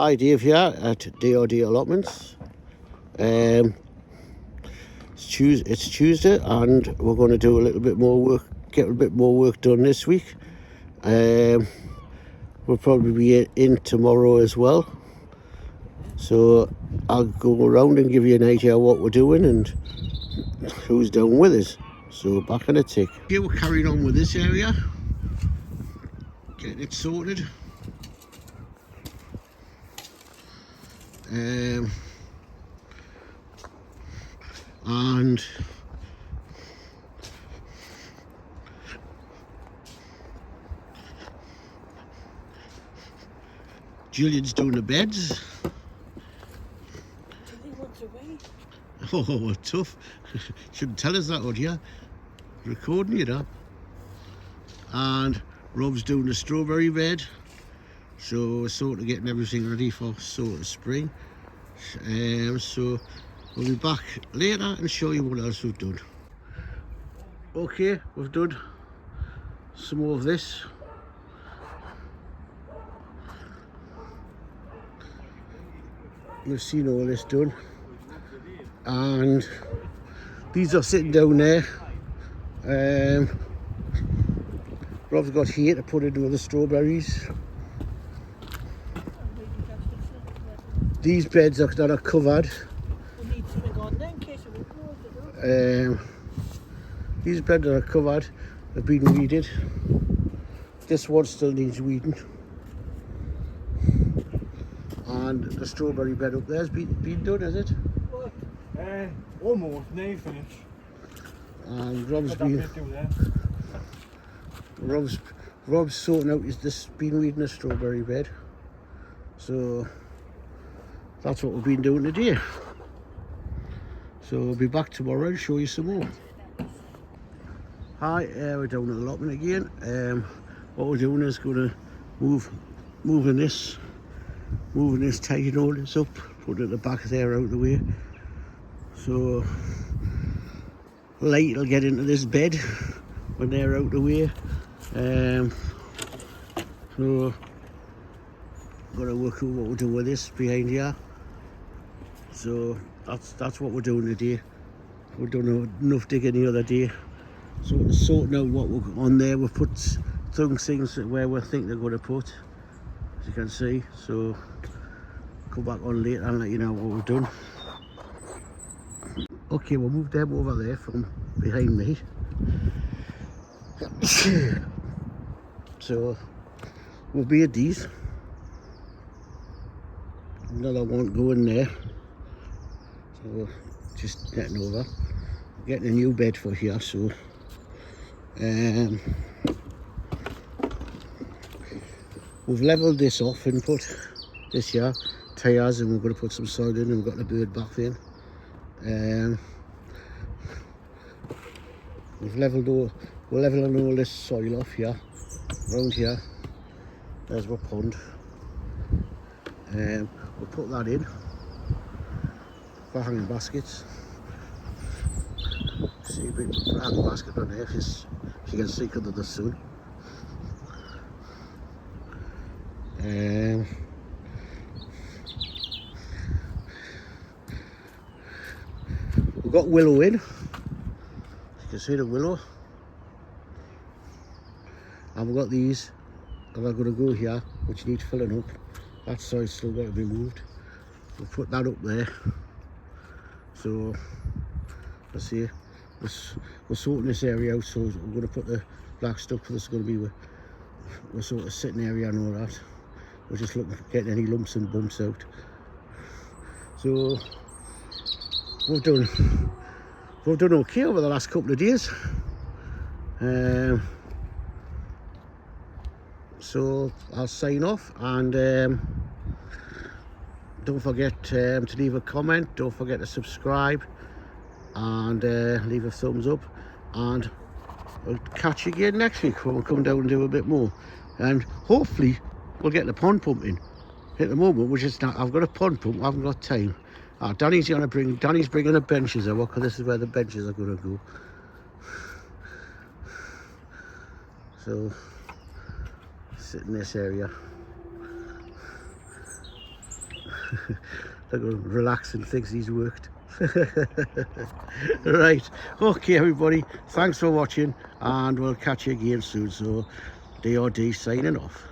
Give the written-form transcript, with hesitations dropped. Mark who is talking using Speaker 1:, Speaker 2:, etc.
Speaker 1: Hi, Dave here at DRD Allotments. It's Tuesday and we're going to do a little bit more work, get a bit more work done this week. We'll probably be in tomorrow as well. So I'll go around and give you an idea of what we're doing and who's down with us. So back in a tick. Okay, we're carrying on with this area, getting it sorted. And Julian's doing the beds. Oh, tough. Shouldn't tell us that, would you? Recording, you know. And Rob's doing the strawberry bed. So we're sort of getting everything ready for sort of spring. So we'll be back later and show you what else we've done. Okay, we've done some more of this. We've seen all this done. And these are sitting down there. Rob's got here to put into the strawberries. These beds that are covered. These beds that are covered have been weeded. This one still needs weeding. And the strawberry bed up there's been done, is it?
Speaker 2: Almost, nearly finished.
Speaker 1: And Rob's sorting out this been weeding a strawberry bed. So that's what we've been doing today. So we'll be back tomorrow and show you some more. Hi, we're down at Allotment again. What we're doing is going to moving this, tidying all this up, putting it at the back there out of the way. So light will get into this bed when they're out of the way. So got to work out what we'll do with this behind here. So that's what we're doing today. We've done enough digging the other day. So we're sorting out what we're on there. We've put some things where we think they're going to put, as you can see. So come back on later and let you know what we've done. Okay, we'll move them over there from behind me. So we've made these. Another one going there. So just getting over. Getting a new bed for here, so we've levelled this off and put this here tyres, and we're going to put some soil in, and we've got the bird bath in. We're levelling all this soil off here, around here. There's our pond. We'll put that in for hanging baskets. See a big hanging basket on there, if you can see under the sun. We've got willow in. You can see the willow. And we've got these that are going to go here, which need filling up. That side's still got to be moved. We'll put that up there. So let's see. We're sorting this area out, so we're going to put the black stuff. This is going to be we're sort of sitting area and all that. We're just looking for getting any lumps and bumps out. So we've done okay over the last couple of days. So I'll sign off, and don't forget to leave a comment, don't forget to subscribe, and leave a thumbs up, and I'll catch you again next week when we'll come down and do a bit more, and hopefully we'll get the pond pumping. At the moment we're just not, I've got a pond pump, I haven't got time. Danny's bringing the benches over, because this is where the benches are going to go. So sit in this area. Like relaxing, thinks he's worked. Right, okay everybody, thanks for watching, and we'll catch you again soon. So DOD signing off.